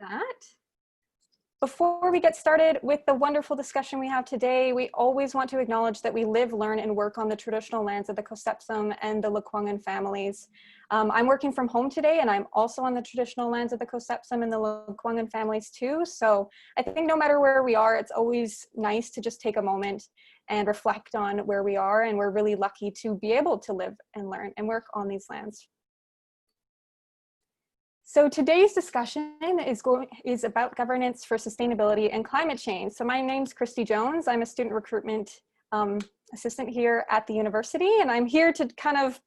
that. Before we get started with the wonderful discussion we have today, we always want to acknowledge that we live, learn, and work on the traditional lands of the Cossepsum and the Lekwungen families. I'm working from home today, and I'm also on the traditional lands of the Cossepsum and the Lekwungen families too. So I think no matter where we are, it's always nice to just take a moment and reflect on where we are, and we're really lucky to be able to live and learn and work on these lands. So today's discussion is about governance for sustainability and climate change. So my name's Christy Jones. I'm a student recruitment assistant here at the university, and I'm here to kind of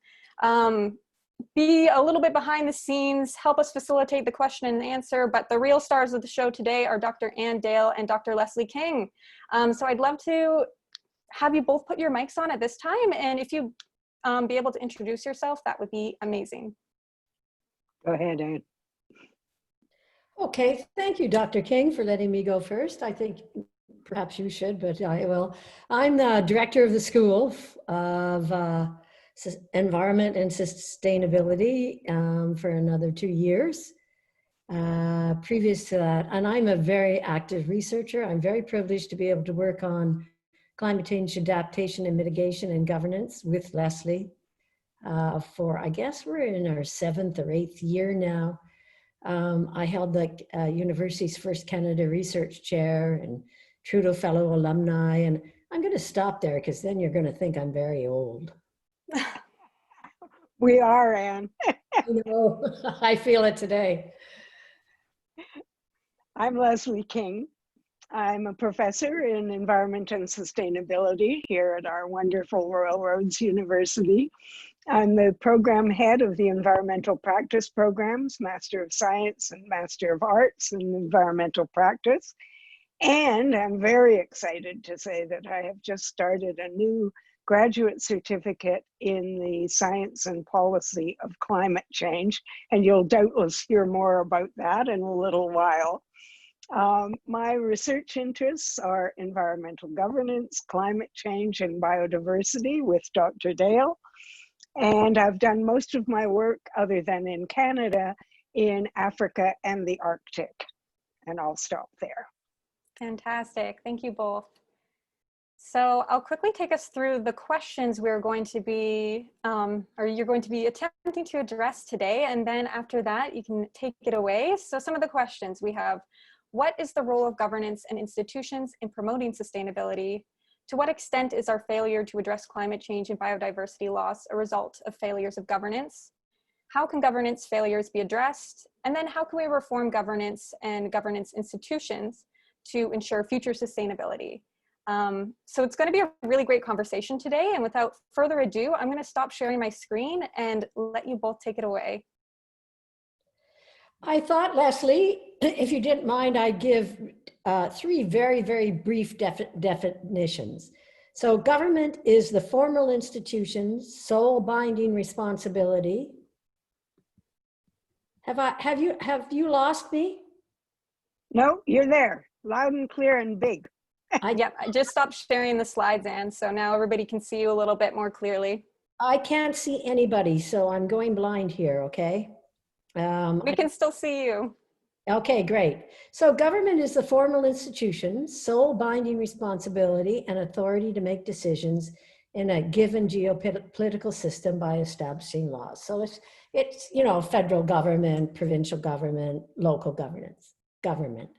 be a little bit behind the scenes, help us facilitate the question and answer, but the real stars of the show today are Dr. Ann Dale and Dr. Leslie King. So I'd love to have you both put your mics on at this time, and if you be able to introduce yourself, that would be amazing. Go ahead, Ann. Okay, thank you, Dr. King, for letting me go first. I think perhaps you should, but I will. I'm the director of the School of Environment and Sustainability for another 2 years. Previous to that, and I'm a very active researcher. I'm very privileged to be able to work on climate change adaptation and mitigation and governance with Leslie for, I guess we're in our 7th or 8th year now. I held the university's first Canada Research Chair and Trudeau Fellow alumni, and I'm going to stop there because then you're going to think I'm very old. We are, Ann. You know, I feel it today. I'm Leslie King. I'm a professor in environment and sustainability here at our wonderful Royal Roads University. I'm the program head of the environmental practice programs, Master of Science and Master of Arts in environmental practice. And I'm very excited to say that I have just started a new graduate certificate in the science and policy of climate change. And you'll doubtless hear more about that in a little while. My research interests are environmental governance, climate change, and biodiversity with Dr. Dale. And I've done most of my work, other than in Canada, in Africa and the Arctic. And I'll stop there. Fantastic. Thank you both. So I'll quickly take us through the questions we're going to be, or you're going to be attempting to address today. And then after that, you can take it away. So some of the questions we have: what is the role of governance and institutions in promoting sustainability? To what extent is our failure to address climate change and biodiversity loss a result of failures of governance? How can governance failures be addressed? And then how can we reform governance and governance institutions to ensure future sustainability? So it's going to be a really great conversation today. And without further ado, I'm going to stop sharing my screen and let you both take it away. I thought, Leslie, if you didn't mind, I'd give 3 very, very brief definitions. So government is the formal institution's sole binding responsibility. Have you lost me? No, you're there, loud and clear and big. Yep, I just stopped sharing the slides, Anne, so now everybody can see you a little bit more clearly. I can't see anybody, so I'm going blind here, okay? We can still see you. Okay, great. So government is the formal institution's sole binding responsibility and authority to make decisions in a given geopolitical system by establishing laws. So it's you know, federal government, provincial government, local government.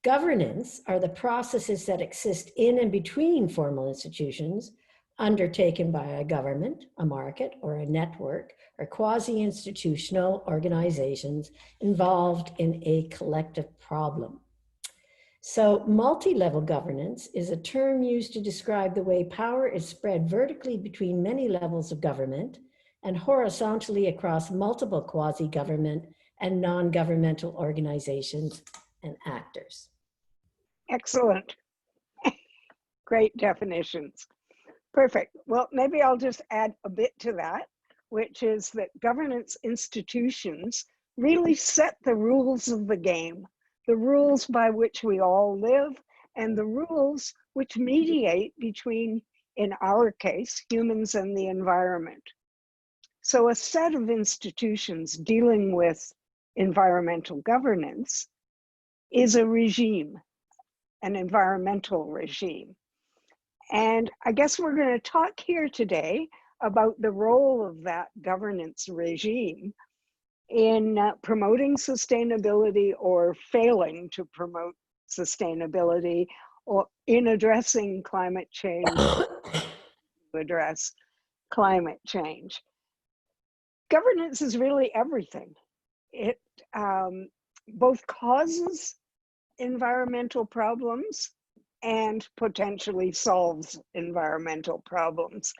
Governance are the processes that exist in and between formal institutions undertaken by a government, a market, or a network, or quasi-institutional organizations involved in a collective problem. So multi-level governance is a term used to describe the way power is spread vertically between many levels of government and horizontally across multiple quasi-government and non-governmental organizations and actors. Excellent. Great definitions. Perfect. Well, maybe I'll just add a bit to that, which is that governance institutions really set the rules of the game, the rules by which we all live, and the rules which mediate between, in our case, humans and the environment. So a set of institutions dealing with environmental governance is a regime, an environmental regime. And I guess we're going to talk here today about the role of that governance regime in promoting sustainability or failing to promote sustainability, or in addressing climate change, to address climate change. Governance is really everything. It both causes environmental problems and potentially solves environmental problems.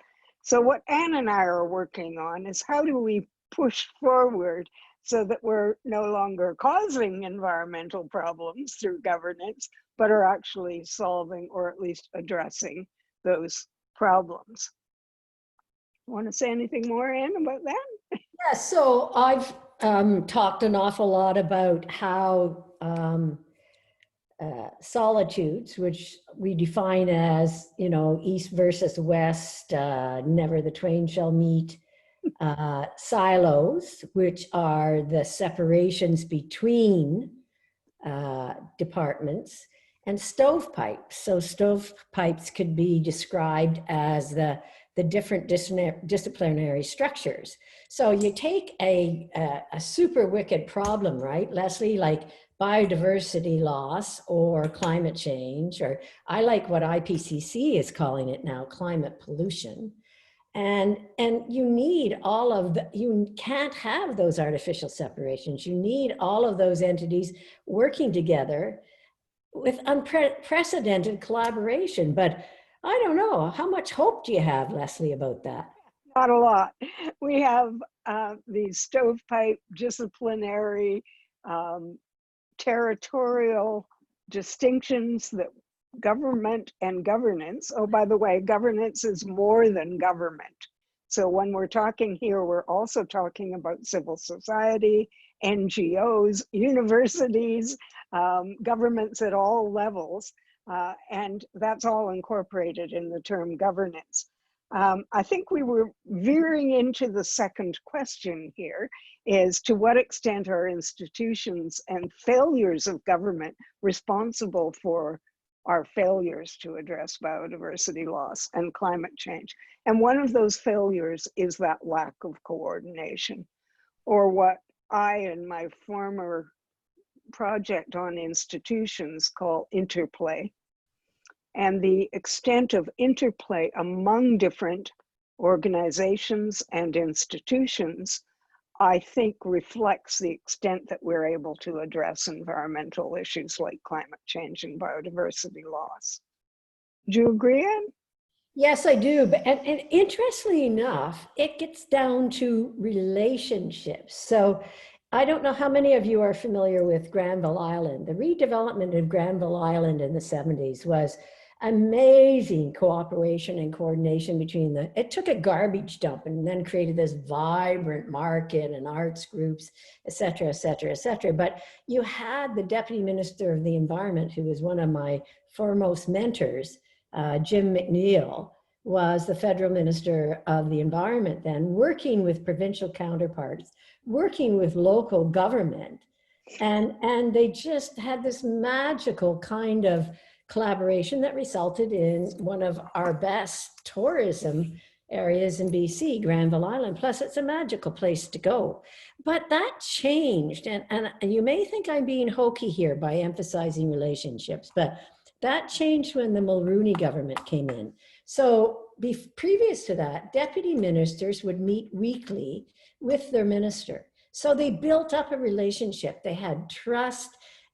So what Anne and I are working on is how do we push forward so that we're no longer causing environmental problems through governance, but are actually solving or at least addressing those problems. Want to say anything more, Anne, about that? Yeah, so I've talked an awful lot about how solitudes, which we define as, you know, east versus west, never the twain shall meet, silos, which are the separations between departments, and stovepipes. So stovepipes could be described as the different disciplinary structures. So you take a super wicked problem, right, Leslie, like biodiversity loss or climate change, or I like what IPCC is calling it now, climate pollution. And you need all of the, you can't have those artificial separations. You need all of those entities working together with unprecedented collaboration. But I don't know, how much hope do you have, Leslie, about that? Not a lot. We have these stovepipe disciplinary territorial distinctions that government and governance, oh, by the way, governance is more than government. So when we're talking here, we're also talking about civil society, NGOs, universities, governments at all levels, and that's all incorporated in the term governance. I think we were veering into the second question here, is to what extent are institutions and failures of government responsible for our failures to address biodiversity loss and climate change? And one of those failures is that lack of coordination, or what I and my former project on institutions call interplay. And the extent of interplay among different organizations and institutions, I think, reflects the extent that we're able to address environmental issues like climate change and biodiversity loss. Do you agree, Anne? Yes, I do. But and interestingly enough, it gets down to relationships. So I don't know how many of you are familiar with Granville Island. The redevelopment of Granville Island in the 70s was amazing cooperation and coordination between it took a garbage dump and then created this vibrant market and arts groups, et cetera, et cetera, et cetera. But you had the Deputy Minister of the Environment, who was one of my foremost mentors, Jim McNeil, was the Federal Minister of the Environment then, working with provincial counterparts, working with local government. And they just had this magical kind of collaboration that resulted in one of our best tourism areas in BC, Granville Island. Plus, it's a magical place to go. But that changed, and you may think I'm being hokey here by emphasizing relationships, but that changed when the Mulroney government came in. So previous to that, deputy ministers would meet weekly with their minister. So they built up a relationship. They had trust.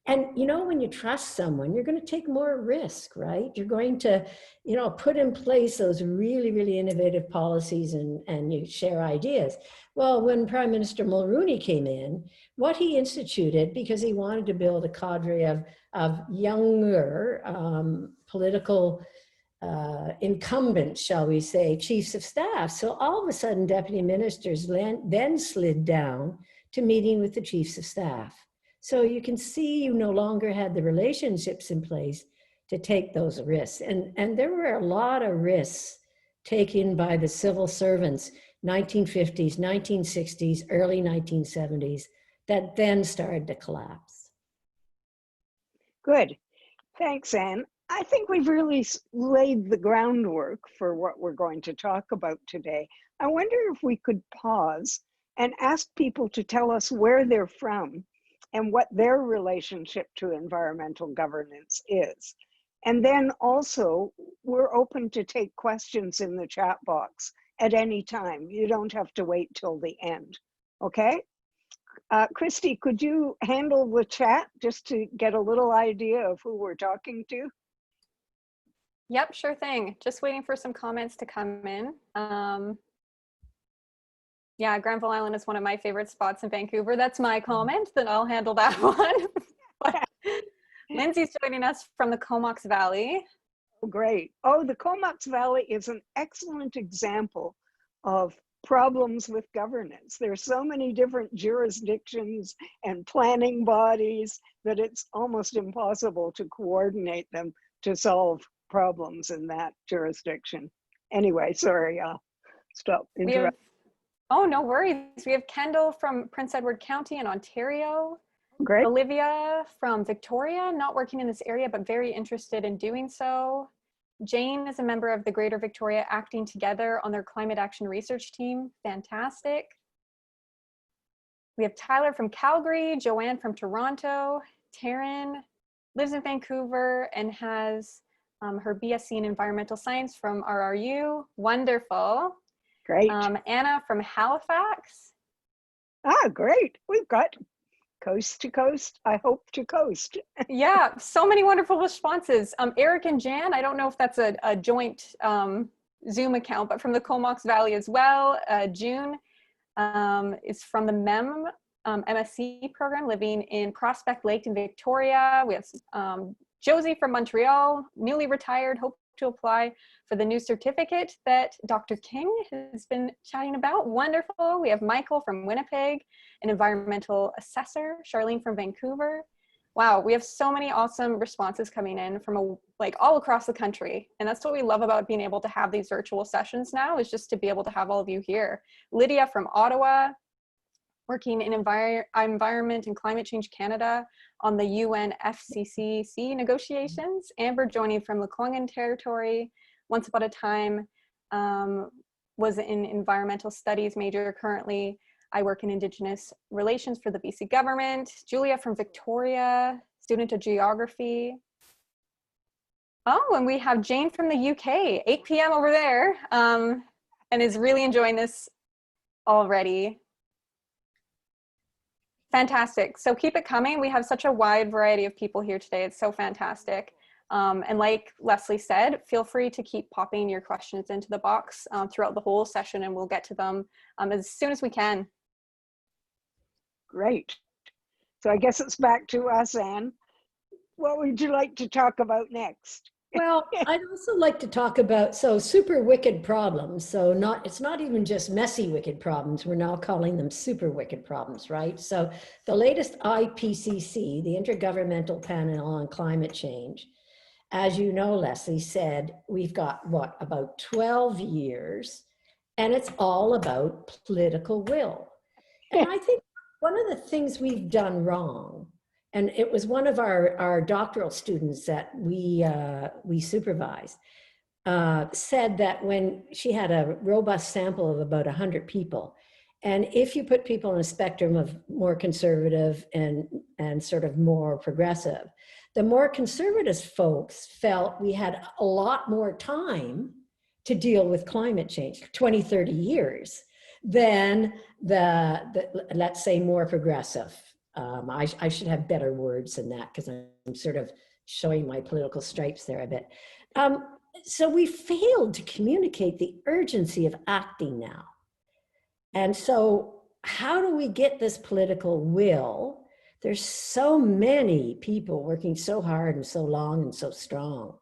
And you know, when you trust someone, you're going to take more risk, right? You're going to, you know, put in place those really, really innovative policies and you share ideas. Well, when Prime Minister Mulroney came in, what he instituted, because he wanted to build a cadre of younger political incumbents, shall we say, chiefs of staff. So all of a sudden, deputy ministers then slid down to meeting with the chiefs of staff. So you can see you no longer had the relationships in place to take those risks. And there were a lot of risks taken by the civil servants, 1950s, 1960s, early 1970s, that then started to collapse. Good. Thanks, Anne. I think we've really laid the groundwork for what we're going to talk about today. I wonder if we could pause and ask people to tell us where they're from and what their relationship to environmental governance is. And then also, we're open to take questions in the chat box at any time. You don't have to wait till the end, okay? Christy, could you handle the chat just to get a little idea of who we're talking to? Yep, sure thing. Just waiting for some comments to come in. Yeah, Granville Island is one of my favorite spots in Vancouver. That's my comment, then I'll handle that one. But Lindsay's joining us from the Comox Valley. Oh, great. Oh, the Comox Valley is an excellent example of problems with governance. There's so many different jurisdictions and planning bodies that it's almost impossible to coordinate them to solve problems in that jurisdiction. Anyway, sorry, stop interrupting. Oh, no worries. We have Kendall from Prince Edward County in Ontario. Great. Olivia from Victoria, not working in this area, but very interested in doing so. Jane is a member of the Greater Victoria Acting Together on their climate action research team. Fantastic. We have Tyler from Calgary, Joanne from Toronto, Taryn lives in Vancouver and has her BSc in environmental science from RRU. Wonderful. Great. Anna from Halifax. Ah, great. We've got coast to coast, I hope to coast. Yeah, so many wonderful responses. Eric and Jan, I don't know if that's a joint Zoom account, but from the Comox Valley as well. June is from the MSc program, living in Prospect Lake in Victoria. We have Josie from Montreal, newly retired, hope to apply for the new certificate that Dr. King has been chatting about. Wonderful. We have Michael from Winnipeg, an environmental assessor, Charlene from Vancouver. Wow, we have so many awesome responses coming in from like all across the country. And that's what we love about being able to have these virtual sessions now, is just to be able to have all of you here. Lydia from Ottawa, working in Environment and Climate Change Canada on the UNFCCC negotiations. Amber joining from Lekwungen Territory, once upon a time was in environmental studies major. Currently, I work in Indigenous relations for the BC government. Julia from Victoria, student of geography. Oh, and we have Jane from the UK, 8 p.m. over there, and is really enjoying this already. Fantastic. So keep it coming. We have such a wide variety of people here today. It's so fantastic. And like Leslie said, feel free to keep popping your questions into the box throughout the whole session, and we'll get to them as soon as we can. Great. So I guess it's back to us, Anne. What would you like to talk about next? Well, I'd also like to talk about, super wicked problems. So it's not even just messy wicked problems. We're now calling them super wicked problems, right? So the latest IPCC, the Intergovernmental Panel on Climate Change, as you know, Leslie said, we've got about 12 years, and it's all about political will. And I think one of the things we've done wrong, and it was one of our doctoral students that we supervised, said that when she had a robust sample of about 100 people, and if you put people on a spectrum of more conservative and sort of more progressive, the more conservative folks felt we had a lot more time to deal with climate change, 20, 30 years, than the let's say, more progressive. I should have better words than that, because I'm sort of showing my political stripes there a bit. So we failed to communicate the urgency of acting now. And so how do we get this political will? There's so many people working so hard and so long and so strong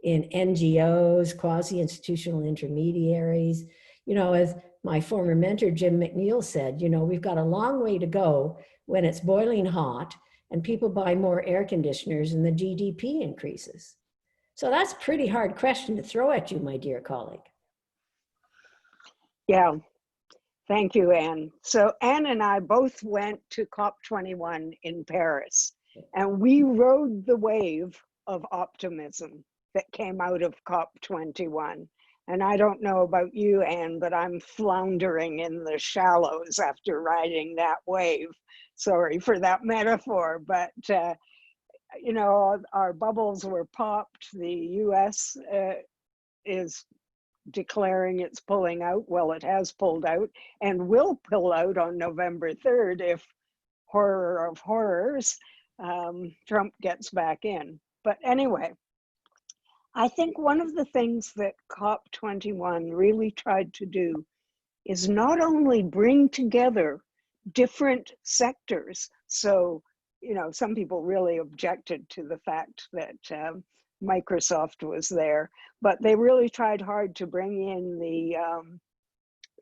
in NGOs, quasi-institutional intermediaries. You know, as my former mentor, Jim McNeil, said, you know, we've got a long way to go when it's boiling hot and people buy more air conditioners and the GDP increases. So that's a pretty hard question to throw at you, my dear colleague. Yeah, thank you, Anne. So Anne and I both went to COP21 in Paris. And we rode the wave of optimism that came out of COP21. And I don't know about you, Anne, but I'm floundering in the shallows after riding that wave. Sorry for that metaphor, but you know, our bubbles were popped. The US is declaring it's pulling out. Well, it has pulled out and will pull out on November 3rd if, horror of horrors, Trump gets back in. But anyway, I think one of the things that COP21 really tried to do is not only bring together different sectors. So, you know, some people really objected to the fact that Microsoft was there, but they really tried hard to bring in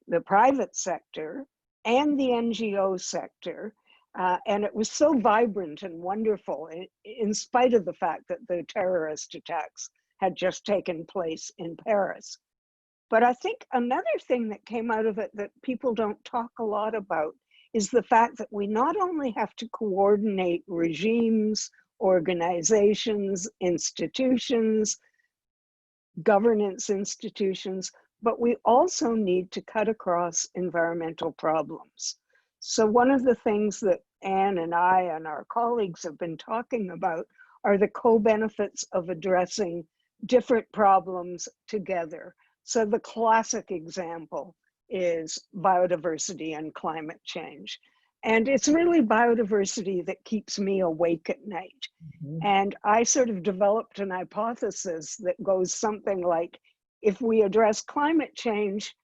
the private sector and the NGO sector. And it was so vibrant and wonderful in spite of the fact that the terrorist attacks had just taken place in Paris. But I think another thing that came out of it that people don't talk a lot about is the fact that we not only have to coordinate regimes, organizations, institutions, governance institutions, but we also need to cut across environmental problems. So one of the things that Anne and I and our colleagues have been talking about are the co-benefits of addressing different problems together. So the classic example is biodiversity and climate change. And it's really biodiversity that keeps me awake at night. Mm-hmm. And I sort of developed an hypothesis that goes something like, if we address climate change,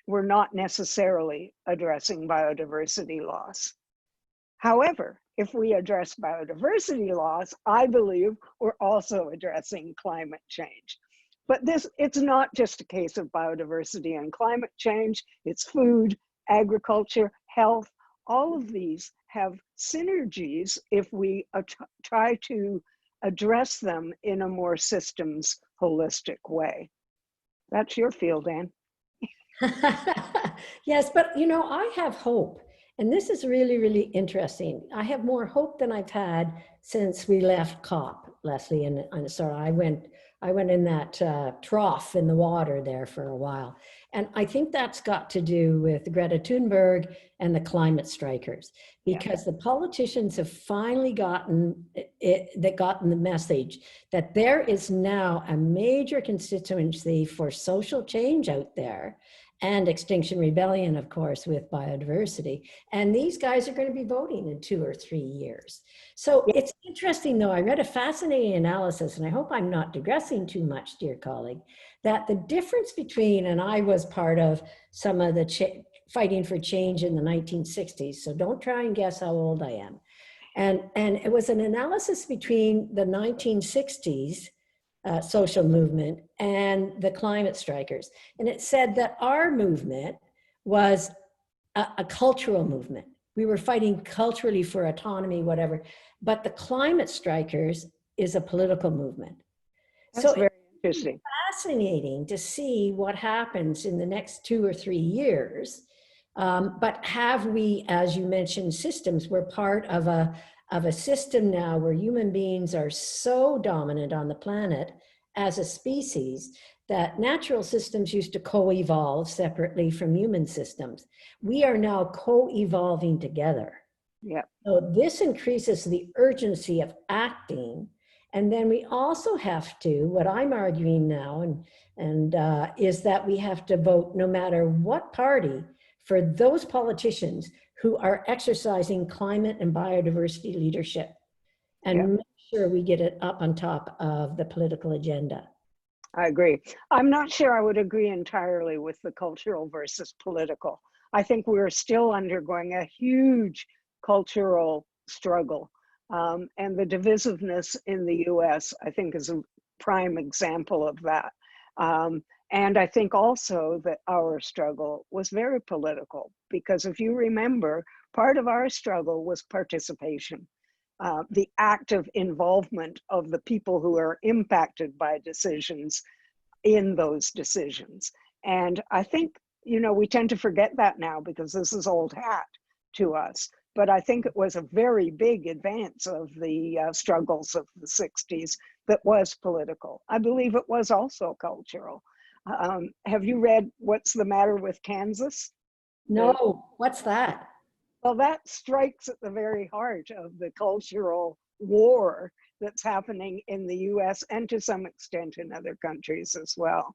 we're not necessarily addressing biodiversity loss. However, if we address biodiversity loss, I believe we're also addressing climate change. But it's not just a case of biodiversity and climate change, it's food, agriculture, health. All of these have synergies if we try to address them in a more systems holistic way. That's your field, Anne. Yes, but you know, I have hope. And this is really, really interesting. I have more hope than I've had since we left COP, Leslie. And sorry, I went in that trough in the water there for a while. And I think that's got to do with Greta Thunberg and the climate strikers, because the politicians have finally gotten the message that there is now a major constituency for social change out there, and Extinction Rebellion, of course, with biodiversity. And these guys are going to be voting in 2 or 3 years. So it's interesting, though. I read a fascinating analysis, and I hope I'm not digressing too much, dear colleague, that the difference between, and I was part of some of the fighting for change in the 1960s, so don't try and guess how old I am. And it was an analysis between the 1960s social movement and the climate strikers. And it said that our movement was a cultural movement. We were fighting culturally for autonomy, whatever, but the climate strikers is a political movement. That's so very interesting. It's fascinating to see what happens in the next 2 or 3 years. But have we, as you mentioned, systems? We're part of a system now where human beings are so dominant on the planet as a species that natural systems used to co-evolve separately from human systems. We are now co-evolving together. Yeah. So this increases the urgency of acting. And then we also have to, what I'm arguing now, is that we have to vote, no matter what party, for those politicians who are exercising climate and biodiversity leadership, and make sure we get it up on top of the political agenda. I agree. I'm not sure I would agree entirely with the cultural versus political. I think we're still undergoing a huge cultural struggle. And the divisiveness in the US, I think, is a prime example of that. And I think also that our struggle was very political, because if you remember, part of our struggle was participation, the active involvement of the people who are impacted by decisions in those decisions. And I think, you know, we tend to forget that now because this is old hat to us. but I think it was a very big advance of the struggles of the 60s that was political. I believe it was also cultural. Have you read What's the Matter with Kansas? No, what's that? Well, that strikes at the very heart of the cultural war that's happening in the US and to some extent in other countries as well.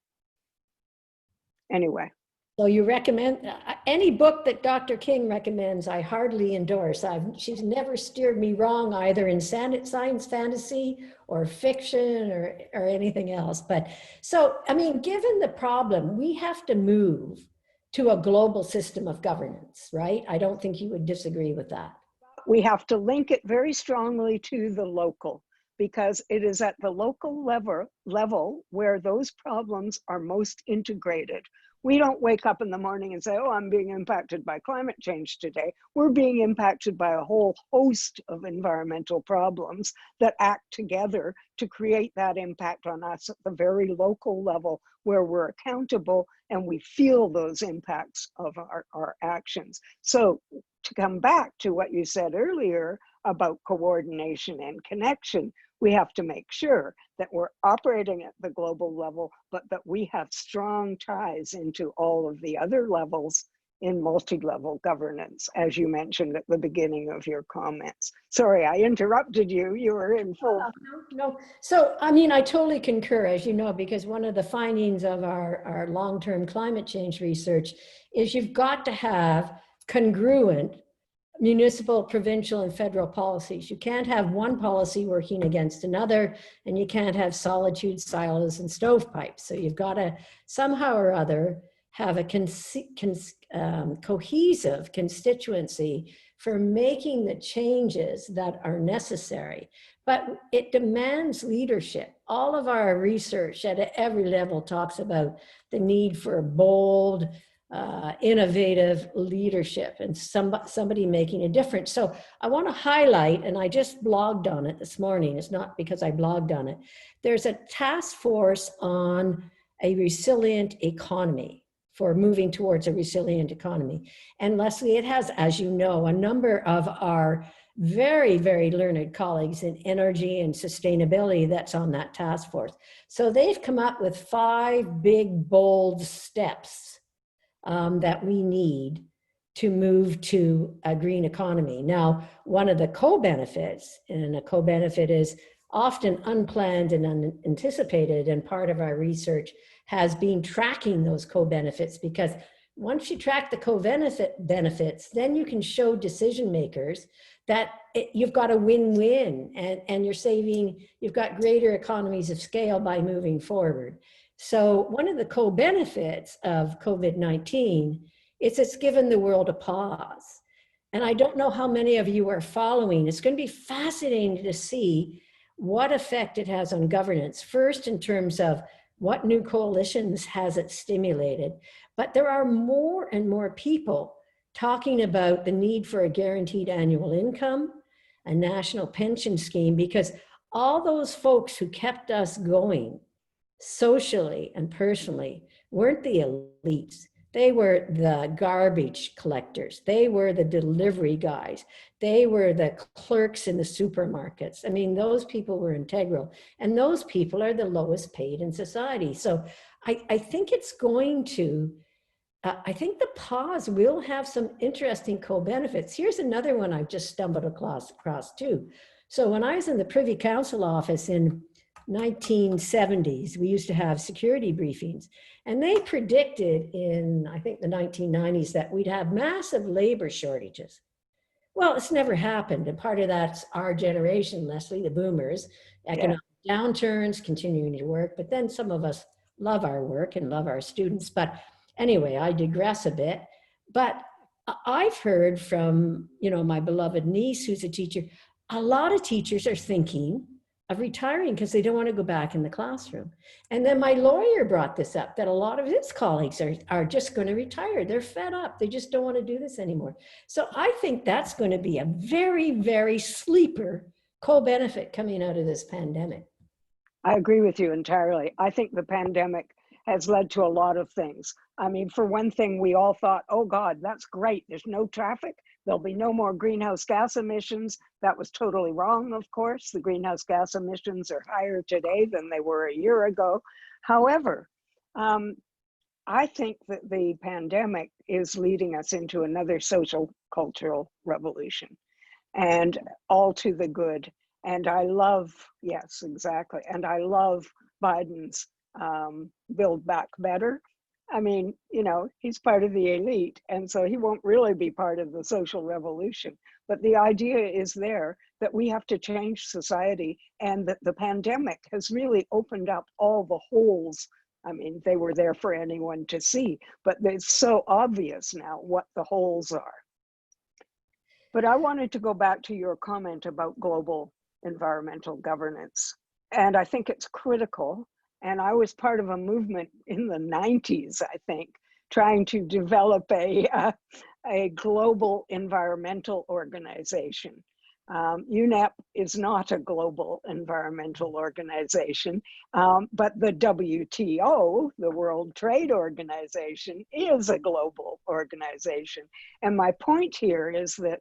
Anyway. So you recommend any book that Dr. King recommends, I hardly endorse. She's never steered me wrong either in science fantasy or fiction or anything else. But so, I mean, given the problem, we have to move to a global system of governance, right? I don't think you would disagree with that. We have to link it very strongly to the local, because it is at the local level where those problems are most integrated. We don't wake up in the morning and say, oh, I'm being impacted by climate change today. We're being impacted by a whole host of environmental problems that act together to create that impact on us at the very local level where we're accountable and we feel those impacts of our actions. So to come back to what you said earlier about coordination and connection, we have to make sure that we're operating at the global level, but that we have strong ties into all of the other levels in multi-level governance, as you mentioned at the beginning of your comments. Sorry, I interrupted you. You were in full. No. So, I mean, I totally concur, as you know, because one of the findings of our long-term climate change research is you've got to have congruent municipal, provincial, and federal policies. You can't have one policy working against another, and you can't have solitude, silos, and stovepipes. So you've got to somehow or other have a cohesive constituency for making the changes that are necessary. But it demands leadership. All of our research at every level talks about the need for bold, innovative leadership and somebody making a difference. So I want to highlight, and I just blogged on it this morning. It's not because I blogged on it. There's a task force on a resilient economy, for moving towards a resilient economy. And Leslie, it has, as you know, a number of our very, very learned colleagues in energy and sustainability that's on that task force. So they've come up with 5 big, bold steps that we need to move to a green economy. Now, one of the co-benefits, and a co-benefit is often unplanned and unanticipated, and part of our research has been tracking those co-benefits, because once you track the co-benefits, then you can show decision makers that you've got a win-win, and you've got greater economies of scale by moving forward. So one of the co-benefits of COVID-19 is it's given the world a pause. And I don't know how many of you are following. It's going to be fascinating to see what effect it has on governance. First, in terms of what new coalitions has it stimulated, but there are more and more people talking about the need for a guaranteed annual income, a national pension scheme, because all those folks who kept us going socially and personally weren't the elites. They were the garbage collectors. They were the delivery guys. They were the clerks in the supermarkets. I mean, those people were integral, and those people are the lowest paid in society. So I think it's going to, I think the pause will have some interesting co-benefits. Here's another one I've just stumbled across too. So when I was in the Privy Council office in 1970s, we used to have security briefings, and they predicted in, I think, the 1990s that we'd have massive labor shortages. Well, it's never happened, and part of that's our generation, Leslie, the boomers, economic downturns, continuing to work, but then some of us love our work and love our students. But anyway, I digress a bit. But I've heard from, my beloved niece, who's a teacher, a lot of teachers are thinking of retiring because they don't want to go back in the classroom. And then my lawyer brought this up, that a lot of his colleagues are just going to retire. They're fed up. They just don't want to do this anymore. So I think that's going to be a very, very sleeper co-benefit coming out of this pandemic. I agree with you entirely. I think the pandemic has led to a lot of things. I mean, for one thing, we all thought, oh God, that's great. There's no traffic. there'll be no more greenhouse gas emissions. That was totally wrong, of course. The greenhouse gas emissions are higher today than they were a year ago. However, I think that the pandemic is leading us into another social cultural revolution, and all to the good. And I love, yes, exactly. And I love Biden's Build Back Better. I mean, you know, he's part of the elite, and so he won't really be part of the social revolution. But the idea is there that we have to change society, and that the pandemic has really opened up all the holes. I mean, they were there for anyone to see, but it's so obvious now what the holes are. But I wanted to go back to your comment about global environmental governance. And I think it's critical. And I was part of a movement in the 90s, I think, trying to develop a global environmental organization. UNEP is not a global environmental organization, but the WTO, the World Trade Organization, is a global organization. And my point here is that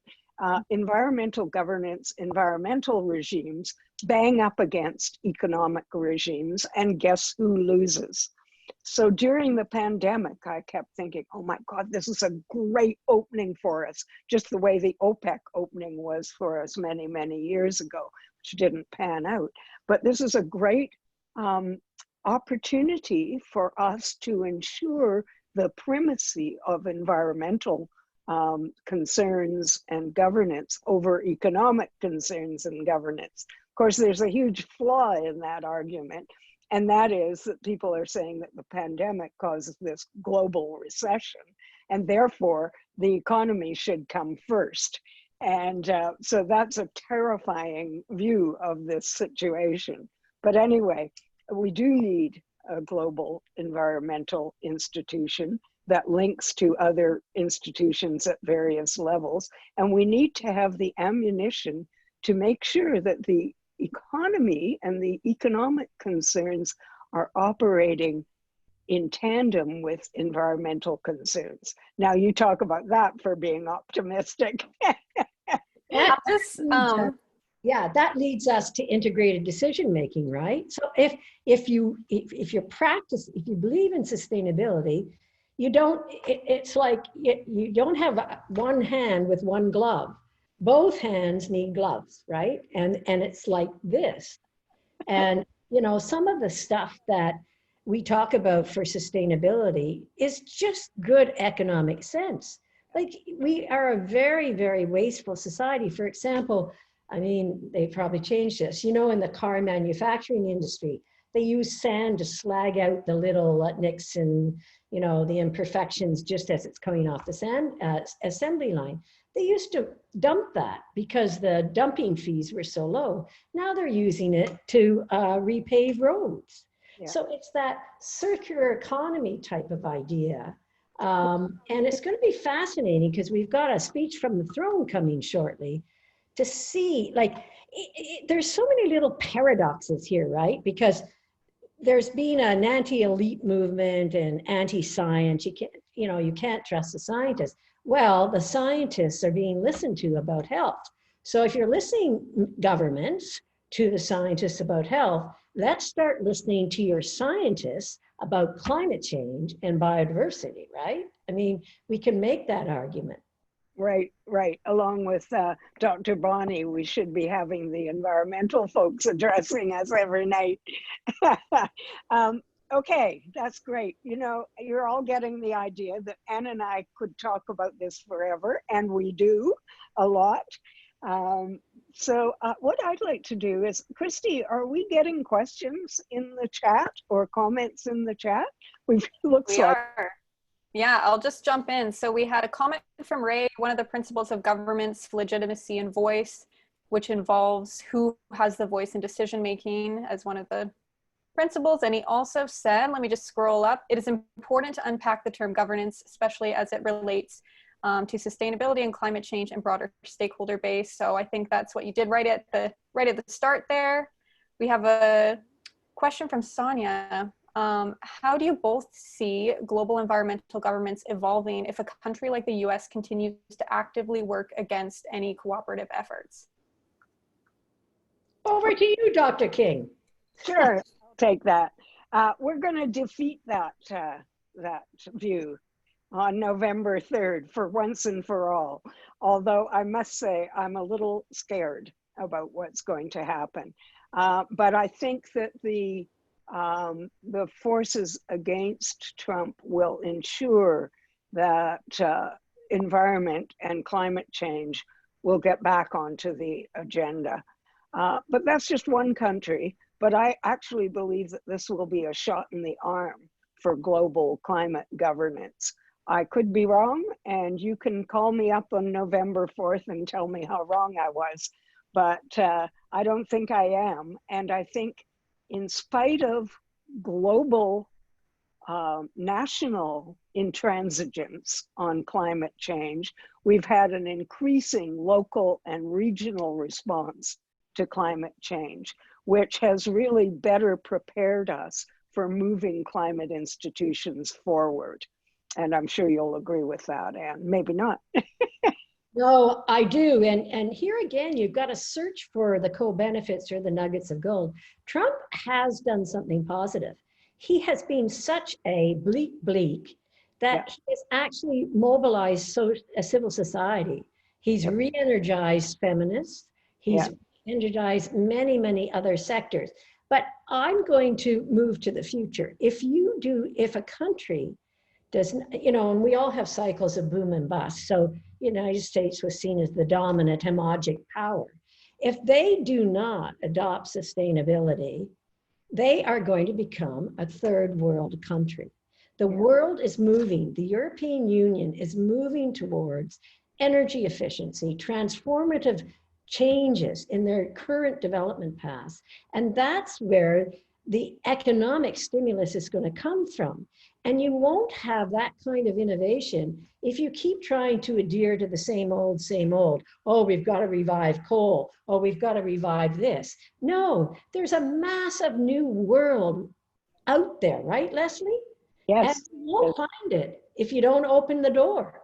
environmental governance, environmental regimes bang up against economic regimes, and guess who loses? So during the pandemic, I kept thinking, oh my God, this is a great opening for us, just the way the OPEC opening was for us many, many years ago, which didn't pan out. But this is a great opportunity for us to ensure the primacy of environmental concerns and governance over economic concerns and governance. Of course, there's a huge flaw in that argument, and that is that people are saying that the pandemic causes this global recession, and therefore the economy should come first. And so that's a terrifying view of this situation. But anyway, we do need a global environmental institution that links to other institutions at various levels. And we need to have the ammunition to make sure that the economy and the economic concerns are operating in tandem with environmental concerns. Now you talk about that for being optimistic. Yeah, that leads us to integrated decision making, right? So if you believe in sustainability, you don't, it's like you don't have one hand with one glove. Both hands need gloves, right? And it's like this. And you know, some of the stuff that we talk about for sustainability is just good economic sense. Like, we are a very, very wasteful society. For example, I mean, they probably changed this, you know, in the car manufacturing industry, they use sand to slag out the little nicks and, you know, the imperfections just as it's coming off the sand assembly line. They used to dump that because the dumping fees were so low. Now they're using it to repave roads. Yeah. So it's that circular economy type of idea. And it's going to be fascinating because we've got a speech from the throne coming shortly to see, like, there's so many little paradoxes here, right? Because there's been an anti-elite movement and anti-science. You can't trust the scientists. Well, the scientists are being listened to about health. So if you're listening, governments, to the scientists about health, let's start listening to your scientists about climate change and biodiversity, right? I mean, we can make that argument. Right. Along with Dr. Bonnie, we should be having the environmental folks addressing us every night. Okay, that's great. You know, you're all getting the idea that Anne and I could talk about this forever, and we do a lot. So what I'd like to do is, Christy, are we getting questions in the chat or comments in the chat? We are. Yeah, I'll just jump in. So we had a comment from Ray, one of the principles of government's legitimacy and voice, which involves who has the voice in decision-making as one of the principles. And he also said, let me just scroll up, it is important to unpack the term governance, especially as it relates to sustainability and climate change and broader stakeholder base. So I think that's what you did right at the start there. We have a question from Sonia. how do you both see global environmental governments evolving if a country like the US continues to actively work against any cooperative efforts? Over to you, Dr. King. Sure, I'll take that. We're going to defeat that view on November 3rd for once and for all. Although I must say I'm a little scared about what's going to happen. But I think that the forces against Trump will ensure that environment and climate change will get back onto the agenda. But that's just one country. But I actually believe that this will be a shot in the arm for global climate governance. I could be wrong, and you can call me up on November 4th and tell me how wrong I was. But I don't think I am. And I think in spite of global national intransigence on climate change, we've had an increasing local and regional response to climate change, which has really better prepared us for moving climate institutions forward. And I'm sure you'll agree with that, Anne. Maybe not. No, I do. And here again, you've got to search for the co-benefits or the nuggets of gold. Trump has done something positive. He has been such a bleak that he has actually mobilized civil society. He's re-energized feminists. He's energized many other sectors. But I'm going to move to the future. If a country doesn't, and we all have cycles of boom and bust. So the United States was seen as the dominant hegemonic power. If they do not adopt sustainability, they are going to become a third world country. The world is moving, the European Union is moving towards energy efficiency, transformative changes in their current development paths. And that's where the economic stimulus is going to come from. And you won't have that kind of innovation if you keep trying to adhere to the same old. Oh, we've got to revive coal. Oh, we've got to revive this. No, there's a massive new world out there, right, Leslie? Yes. And you won't find it if you don't open the door.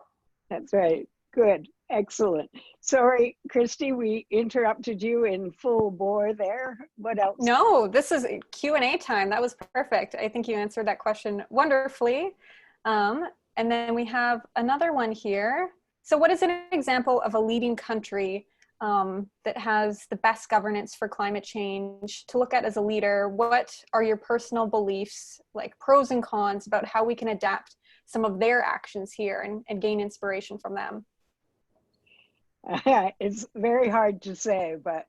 That's right. Good. Excellent. Sorry, Christy, we interrupted you in full bore there. What else? No, this is Q&A time. That was perfect. I think you answered that question wonderfully. And then we have another one here. So what is an example of a leading country that has the best governance for climate change to look at as a leader? What are your personal beliefs, like pros and cons, about how we can adapt some of their actions here and gain inspiration from them? It's very hard to say, but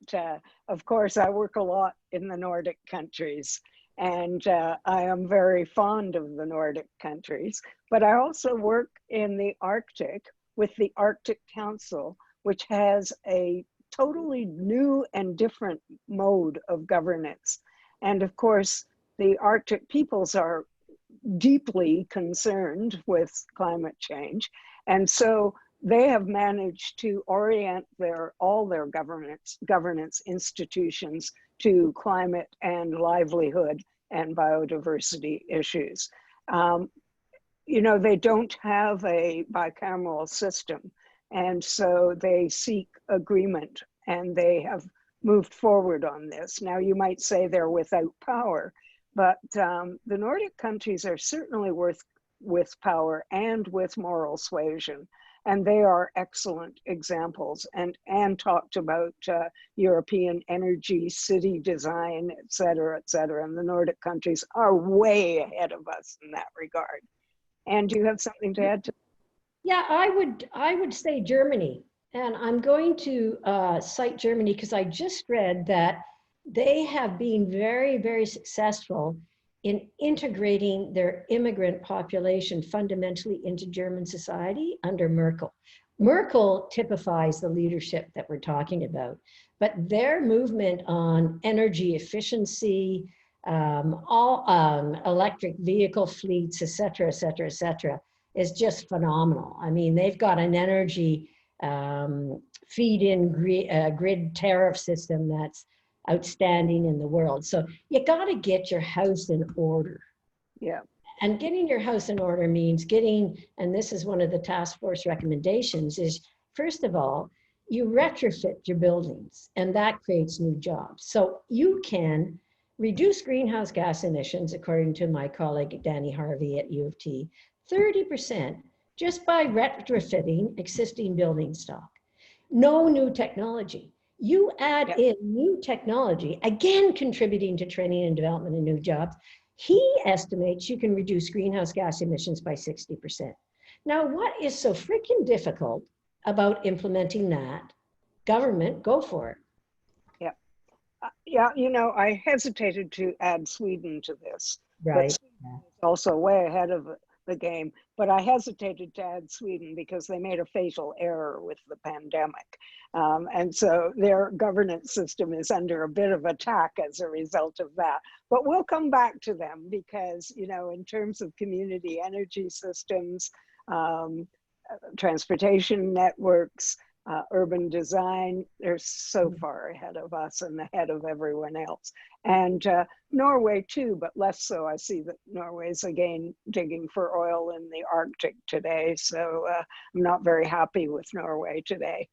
of course I work a lot in the Nordic countries, and I am very fond of the Nordic countries, but I also work in the Arctic with the Arctic Council, which has a totally new and different mode of governance. And of course, the Arctic peoples are deeply concerned with climate change. And so they have managed to orient all their governance institutions to climate and livelihood and biodiversity issues. They don't have a bicameral system, and so they seek agreement, and they have moved forward on this. Now, you might say they're without power, but the Nordic countries are certainly with power and with moral suasion. And they are excellent examples. And Anne talked about European energy, city design, et cetera, and the Nordic countries are way ahead of us in that regard. Anne, do you have something to add to? Yeah, I would say Germany. And I'm going to cite Germany because I just read that they have been very successful in integrating their immigrant population fundamentally into German society under Merkel. Merkel typifies the leadership that we're talking about, but their movement on energy efficiency, electric vehicle fleets, et cetera, is just phenomenal. I mean, they've got an energy feed-in grid tariff system that's outstanding in the world. So you got to get your house in order Yeah. And getting your house in order means getting, and this is one of the task force recommendations, is first of all, you retrofit your buildings, and that creates new jobs. So you can reduce greenhouse gas emissions, according to my colleague Danny Harvey at U of T, 30% just by retrofitting existing building stock. No new technology. You add in new technology, again contributing to training and development and new jobs. He estimates you can reduce greenhouse gas emissions by 60%. Now, what is so freaking difficult about implementing that? Government, go for it. Yeah. Yeah, you know, I hesitated to add Sweden to this, Right. but Sweden is also way ahead of the game. But I hesitated to add Sweden because they made a fatal error with the pandemic. And so their governance system is under a bit of attack as a result of that. But we'll come back to them because, you know, in terms of community energy systems, transportation networks, urban design, they're so far ahead of us and ahead of everyone else. And Norway too, but less so. I see that Norway's again digging for oil in the Arctic today. So I'm not very happy with Norway today.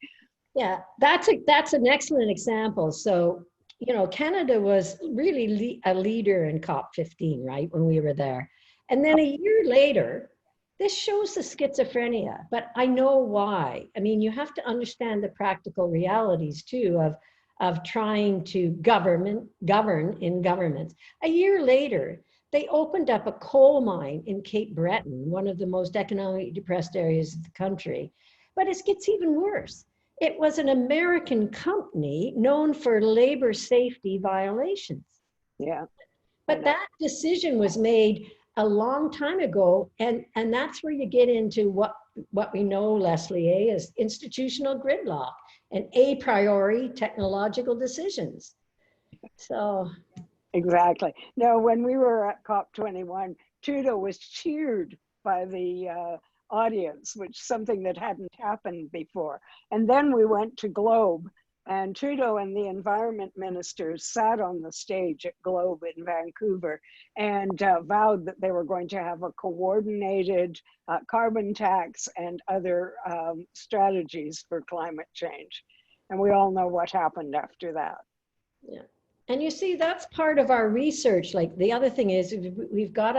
Yeah, that's an excellent example. So, you know, Canada was really a leader in COP15, right, when we were there. And then a year later, this shows the schizophrenia, but I know why. I mean, you have to understand the practical realities too of trying to govern in governments. A year later, they opened up a coal mine in Cape Breton, one of the most economically depressed areas of the country. But it gets even worse. It was an American company known for labor safety violations. Yeah. But that decision was made a long time ago, and that's where you get into what we know, Leslie, as institutional gridlock and a priori technological decisions. So exactly. No, when we were at COP21, Trudeau was cheered by the audience, which is something that hadn't happened before. And then we went to Globe, and Trudeau and the environment ministers sat on the stage at Globe in Vancouver and vowed that they were going to have a coordinated carbon tax and other strategies for climate change. And we all know what happened after that. Yeah. And you see, that's part of our research. Like the other thing is we've got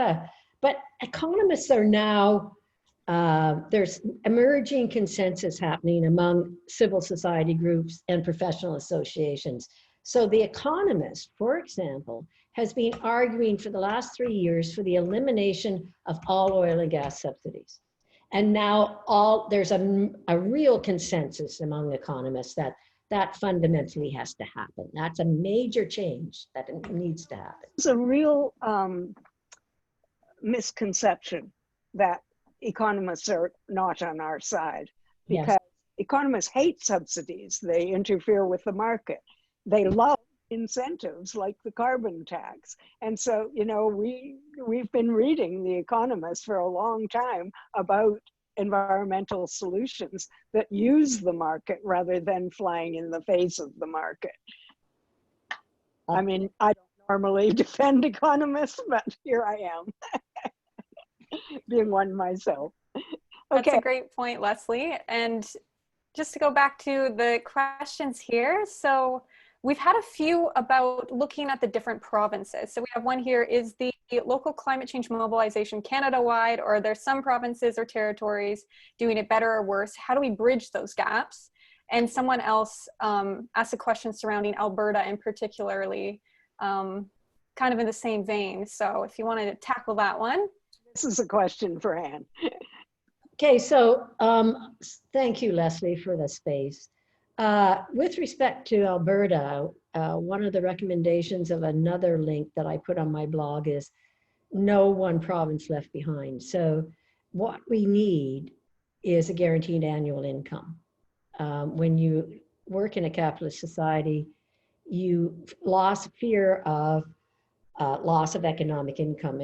but economists are now, there's emerging consensus happening among civil society groups and professional associations. So The Economist, for example, has been arguing for the last 3 years for the elimination of all oil and gas subsidies. And now there's a real consensus among economists that fundamentally has to happen. That's a major change that needs to happen. It's a real misconception that economists are not on our side, because economists hate subsidies. They interfere with the market. They love incentives like the carbon tax. And so, you know, we've been reading The Economist for a long time about environmental solutions that use the market rather than flying in the face of the market. I mean, I don't normally defend economists, but here I am, being one myself. That's a great point, Leslie. And just to go back to the questions here. So we've had a few about looking at the different provinces. So we have one here, is the local climate change mobilization Canada-wide, or are there some provinces or territories doing it better or worse? How do we bridge those gaps? And someone else asked a question surrounding Alberta and particularly kind of in the same vein. So if you wanted to tackle that one. This is a question for Anne. Okay, so thank you, Leslie, for the space. With respect to Alberta, one of the recommendations of another link that I put on my blog is no one province left behind. So what we need is a guaranteed annual income. When you work in a capitalist society, you fear of loss of economic income.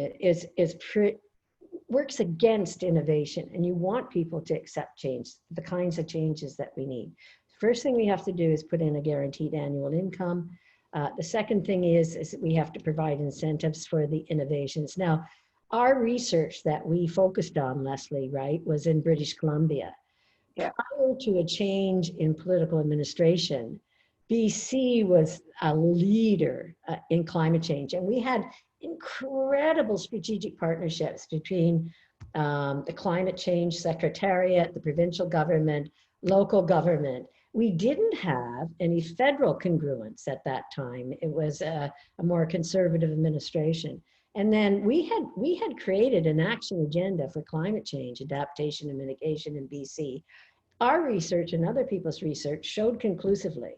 Works against innovation, and you want people to accept change, the kinds of changes that we need. First thing we have to do is put in a guaranteed annual income. The second thing is that we have to provide incentives for the innovations. Now, our research that we focused on, Leslie, right, was in British Columbia. Yeah. Prior to a change in political administration, BC was a leader in climate change. And we had incredible strategic partnerships between the Climate Change Secretariat, the provincial government, local government. We didn't have any federal congruence at that time. It was a more conservative administration. And then we had created an action agenda for climate change, adaptation and mitigation in BC. Our research and other people's research showed conclusively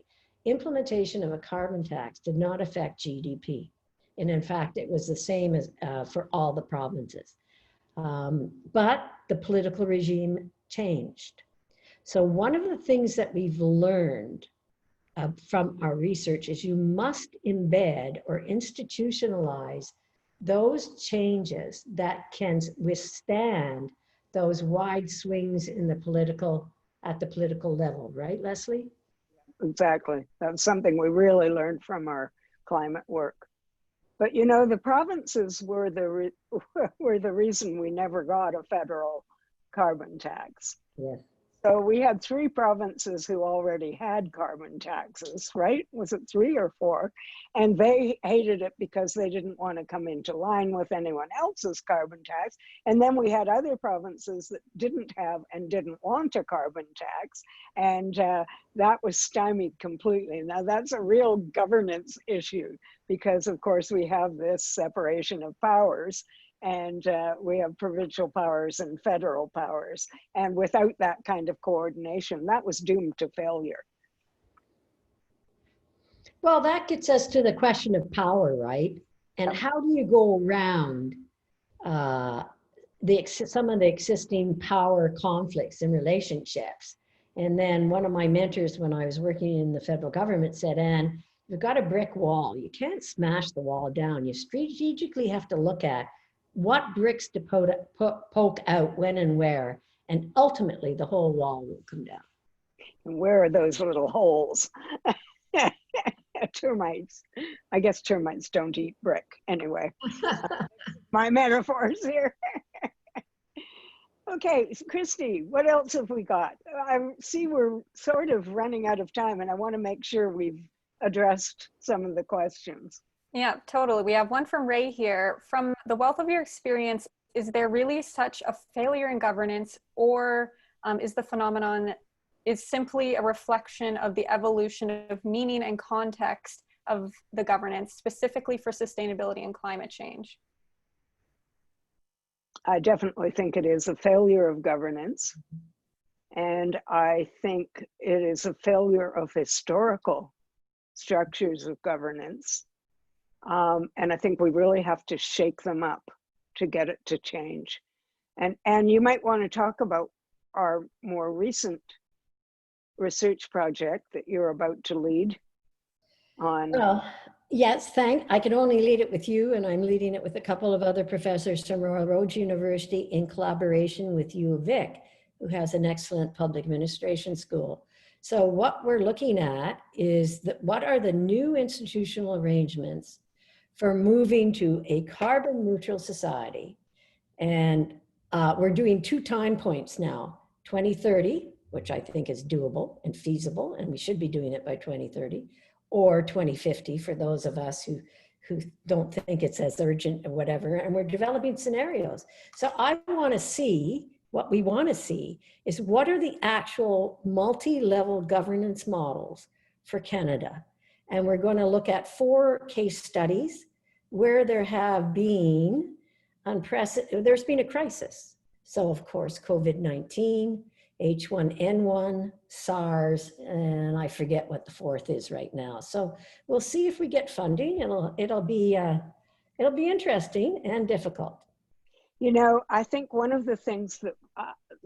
implementation of a carbon tax did not affect GDP. And in fact, it was the same as for all the provinces. But the political regime changed. So one of the things that we've learned from our research is you must embed or institutionalize those changes that can withstand those wide swings in the political, at the political level, right, Leslie? Exactly. That's something we really learned from our climate work. But you know, the provinces were the reason we never got a federal carbon tax. Yes. So we had 3 provinces who already had carbon taxes, right? Was it 3 or 4? And they hated it because they didn't want to come into line with anyone else's carbon tax. And then we had other provinces that didn't have and didn't want a carbon tax. And that was stymied completely. Now that's a real governance issue because of course we have this separation of powers. And we have provincial powers and federal powers. And without that kind of coordination, that was doomed to failure. Well, that gets us to the question of power, right? And how do you go around some of the existing power conflicts and relationships? And then one of my mentors when I was working in the federal government said, Anne, you've got a brick wall. You can't smash the wall down. You strategically have to look at what bricks to poke out when and where, and ultimately the whole wall will come down. And where are those little holes? Termites. I guess termites don't eat brick anyway. My metaphors here. Okay, Christy, what else have we got? I see we're sort of running out of time and I want to make sure we've addressed some of the questions. Yeah, totally. We have one from Ray here. From the wealth of your experience, is there really such a failure in governance, or is the phenomenon simply a reflection of the evolution of meaning and context of the governance, specifically for sustainability and climate change? I definitely think it is a failure of governance. And I think it is a failure of historical structures of governance. And I think we really have to shake them up to get it to change. And you might want to talk about our more recent research project that you're about to lead on. Well, yes, I can only lead it with you, and I'm leading it with a couple of other professors from Royal Roads University in collaboration with U of Vic, who has an excellent public administration school. So what we're looking at is what are the new institutional arrangements for moving to a carbon neutral society. And we're doing 2 time points now, 2030, which I think is doable and feasible, and we should be doing it by 2030, or 2050 for those of us who don't think it's as urgent or whatever, and we're developing scenarios. So what we want to see is what are the actual multi-level governance models for Canada. And we're going to look at 4 case studies where there have been there's been a crisis. So of course, COVID-19, H1N1, SARS, and I forget what the 4th is right now. So we'll see if we get funding. It'll be interesting and difficult. You know, I think one of the things that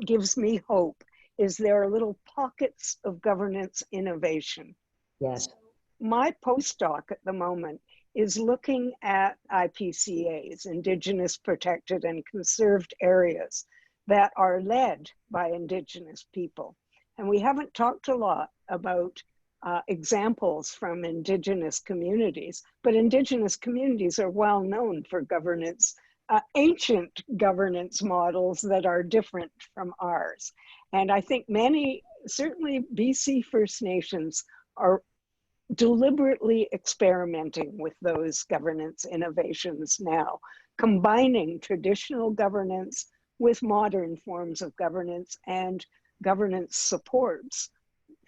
gives me hope is there are little pockets of governance innovation. Yes. So my postdoc at the moment is looking at IPCAs, Indigenous Protected and Conserved Areas, that are led by Indigenous people. And we haven't talked a lot about examples from Indigenous communities, but Indigenous communities are well known for governance ancient governance models that are different from ours. And I think many, certainly BC First Nations, are deliberately experimenting with those governance innovations now, combining traditional governance with modern forms of governance and governance supports,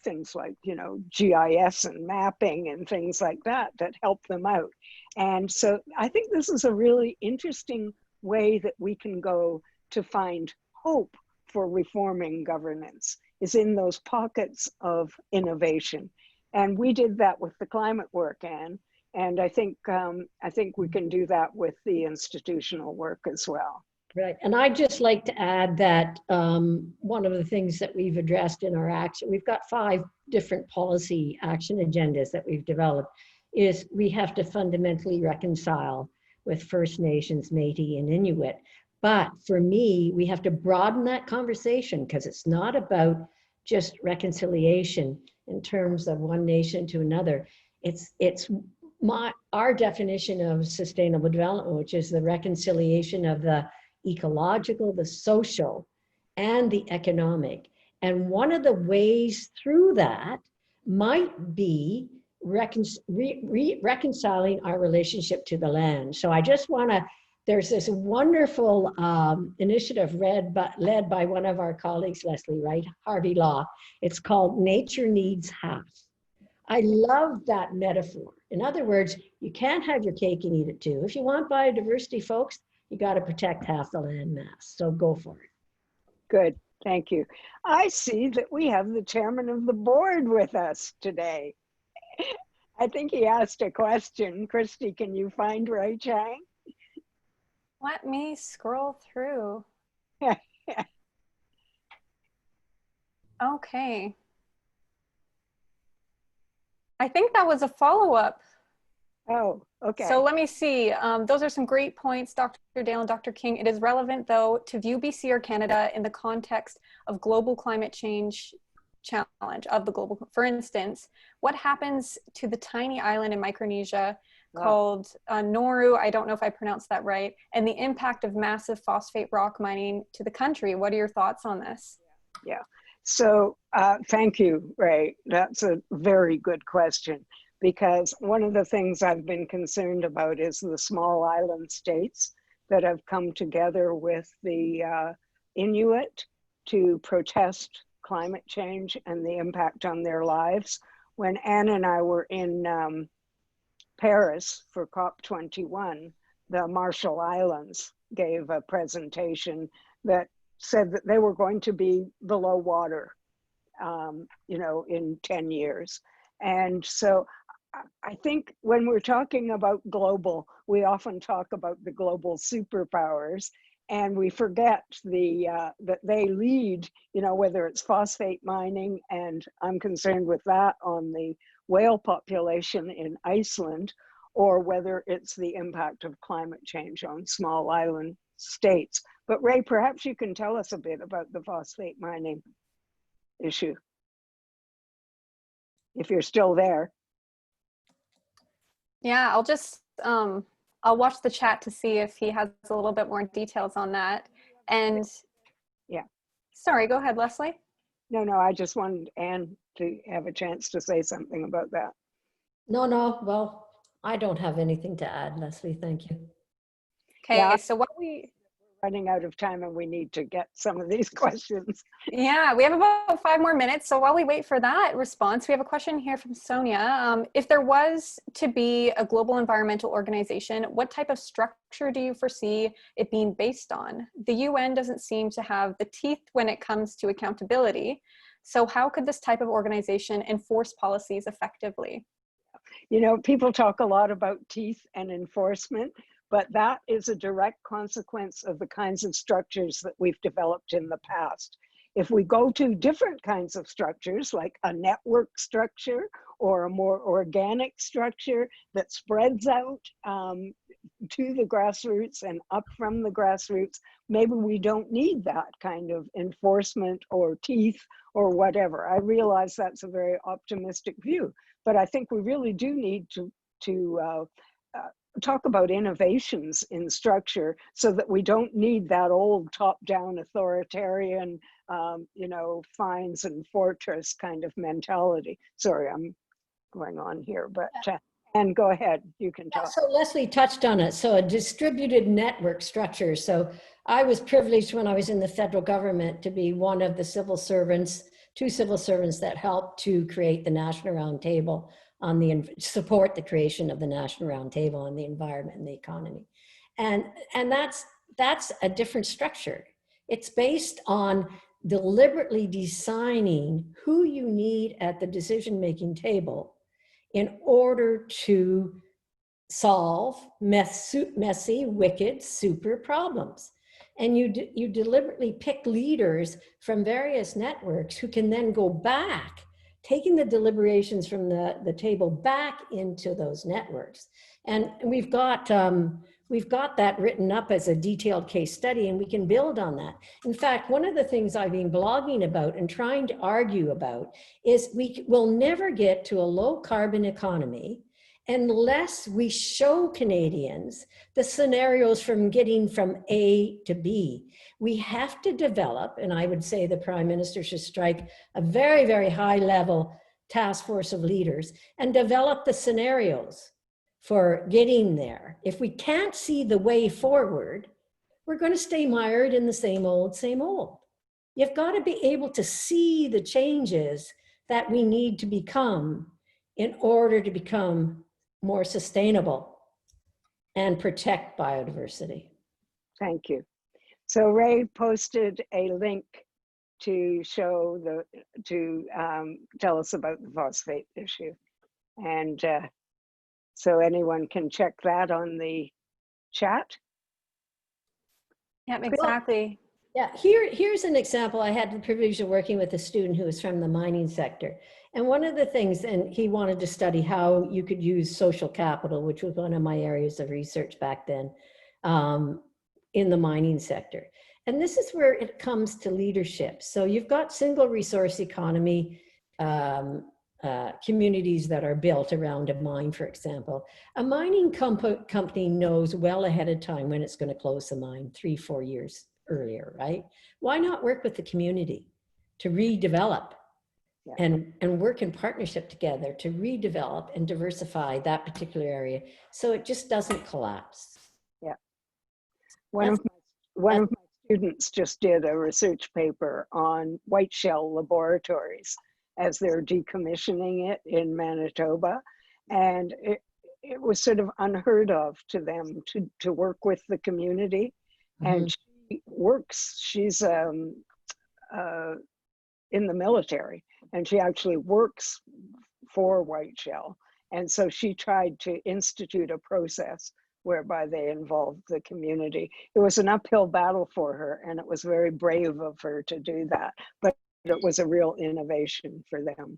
things like, you know, GIS and mapping and things like that that help them out. And so I think this is a really interesting way that we can go to find hope for reforming governance, is in those pockets of innovation. And we did that with the climate work, Anne. And I think we can do that with the institutional work as well. Right. And I'd just like to add that one of the things that we've addressed in our action, we've got 5 different policy action agendas that we've developed, is we have to fundamentally reconcile with First Nations, Métis, and Inuit. But for me, we have to broaden that conversation, because it's not about just reconciliation in terms of one nation to another. It's our definition of sustainable development, which is the reconciliation of the ecological, the social, and the economic. And one of the ways through that might be reconciling our relationship to the land. So I just want to, there's this wonderful initiative led by one of our colleagues, Leslie Wright, Harvey Law. It's called Nature Needs Half. I love that metaphor. In other words, you can't have your cake and eat it too. If you want biodiversity, folks, you got to protect half the land mass. So go for it. Good, thank you. I see that we have the chairman of the board with us today. I think he asked a question. Christy, can you find Rai Chang? Let me scroll through. Okay. I think that was a follow-up. Oh, okay. So let me see. Those are some great points, Dr. Dale and Dr. King. It is relevant, though, to view BC or Canada in the context of global climate change challenge of the global. For instance, what happens to the tiny island in Micronesia called Nauru? I don't know if I pronounced that right. And the impact of massive phosphate rock mining to the country. What are your thoughts on this? Yeah. So thank you, Ray. That's a very good question, because one of the things I've been concerned about is the small island states that have come together with the Inuit to protest climate change and the impact on their lives. When Anne and I were in Paris for COP21, the Marshall Islands gave a presentation that said that they were going to be below water, you know, in 10 years. And so I think when we're talking about global, we often talk about the global superpowers, and we forget that they lead, you know, whether it's phosphate mining, and I'm concerned with that on the whale population in Iceland, or whether it's the impact of climate change on small island states. But Ray, perhaps you can tell us a bit about the phosphate mining issue, if you're still there. Yeah, I'll just, I'll watch the chat to see if he has a little bit more details on that. And yeah, sorry, go ahead, Leslie. No, I just wanted Anne to have a chance to say something about that. No, well, I don't have anything to add, Leslie, thank you. Okay, yeah. So while we're running out of time and we need to get some of these questions. Yeah, we have about 5 more minutes. So while we wait for that response, we have a question here from Sonia. If there was to be a global environmental organization, what type of structure do you foresee it being based on? The UN doesn't seem to have the teeth when it comes to accountability. So how could this type of organization enforce policies effectively? You know, people talk a lot about teeth and enforcement, but that is a direct consequence of the kinds of structures that we've developed in the past. If we go to different kinds of structures, like a network structure or a more organic structure that spreads out to the grassroots and up from the grassroots, maybe we don't need that kind of enforcement or teeth or whatever. I realize that's a very optimistic view, but I think we really do need to talk about innovations in structure so that we don't need that old top-down authoritarian, fines and fortress kind of mentality. Sorry, I'm going on here, but and go ahead, you can talk. So Leslie touched on it. So a distributed network structure. So I was privileged when I was in the federal government to be one of the civil servants, 2 civil servants that helped to create the National Roundtable on support the creation of the National Roundtable on the environment and the economy. And that's a different structure. It's based on deliberately designing who you need at the decision-making table in order to solve messy, wicked, super problems. And you deliberately pick leaders from various networks who can then go back, taking the deliberations from the table back into those networks. And we've got that written up as a detailed case study, and we can build on that. In fact, one of the things I've been blogging about and trying to argue about is we will never get to a low carbon economy unless we show Canadians the scenarios from getting from A to B. We have to develop, and I would say the Prime Minister should strike a very, very high level task force of leaders and develop the scenarios for getting there. If we can't see the way forward, we're going to stay mired in the same old, same old. You've got to be able to see the changes that we need to become in order to become more sustainable and protect biodiversity. Thank you. So Ray posted a link to show tell us about the phosphate issue. And so anyone can check that on the chat. Yeah, exactly. Yeah, here's an example. I had the privilege of working with a student who was from the mining sector. And one of the things, and he wanted to study how you could use social capital, which was one of my areas of research back then, in the mining sector. And this is where it comes to leadership. So you've got single resource economy communities that are built around a mine, for example. A mining company knows well ahead of time when it's going to close the mine, 3-4 years earlier, right? Why not work with the community to redevelop and work in partnership together to redevelop and diversify that particular area so it just doesn't collapse? Yeah. One of my students just did a research paper on white shell laboratories as they're decommissioning it in Manitoba. And it was sort of unheard of to them to work with the community. Mm-hmm. And she's in the military, and she actually works for white shell. And so she tried to institute a process whereby they involved the community. It was an uphill battle for her, and it was very brave of her to do that, but it was a real innovation for them.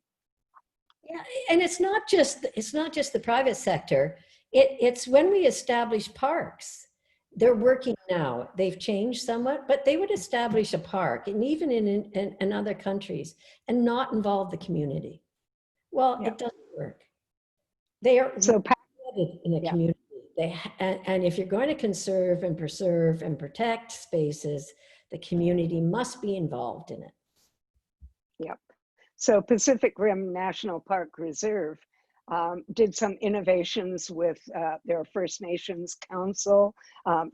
Yeah, and it's not just the private sector. It's when we establish parks. They're working now. They've changed somewhat, but they would establish a park, and even in other countries, and not involve the community. Well, it doesn't work. They are so in a community. And if you're going to conserve and preserve and protect spaces, the community must be involved in it. Yep. So Pacific Rim National Park Reserve did some innovations with their First Nations Council,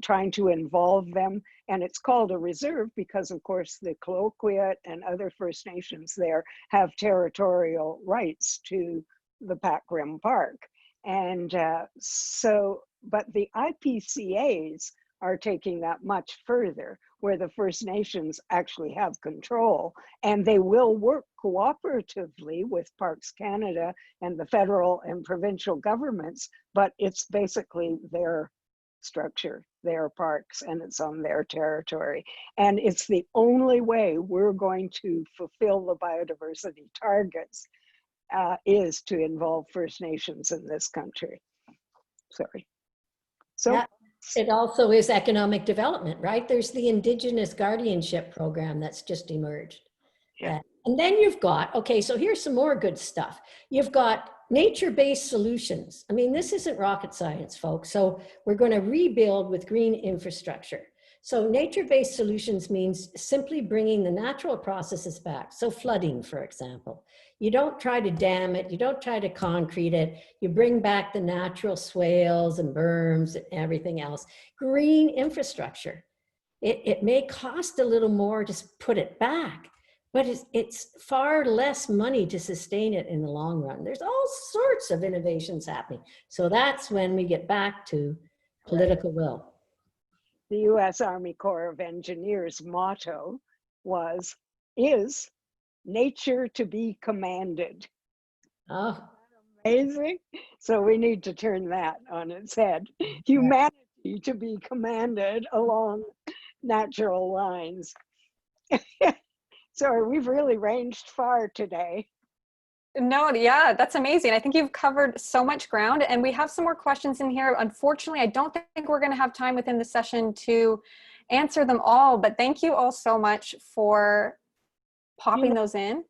trying to involve them. And it's called a reserve because, of course, the Colloquiat and other First Nations there have territorial rights to the Pac Rim Park. And but the IPCAs are taking that much further, where the First Nations actually have control, and they will work cooperatively with Parks Canada and the federal and provincial governments, but it's basically their structure, their parks, and it's on their territory. And it's the only way we're going to fulfill the biodiversity targets is to involve First Nations in this country. Sorry. So. Yeah. It also is economic development, right? There's the Indigenous Guardianship Program that's just emerged. Yeah. And then you've got, okay, so here's some more good stuff. You've got nature-based solutions. I mean, this isn't rocket science, folks. So we're going to rebuild with green infrastructure. So nature-based solutions means simply bringing the natural processes back. So flooding, for example. You don't try to dam it. You don't try to concrete it. You bring back the natural swales and berms and everything else. Green infrastructure. It may cost a little more to put it back, but it's far less money to sustain it in the long run. There's all sorts of innovations happening. So that's when we get back to political will. The U.S. Army Corps of Engineers motto is nature to be commanded. Oh, Amazing. So we need to turn that on its head. Humanity to be commanded along natural lines. So we've really ranged far today. No, yeah, that's amazing. I think you've covered so much ground, and we have some more questions in here. Unfortunately, I don't think we're going to have time within the session to answer them all, but thank you all so much for popping those in.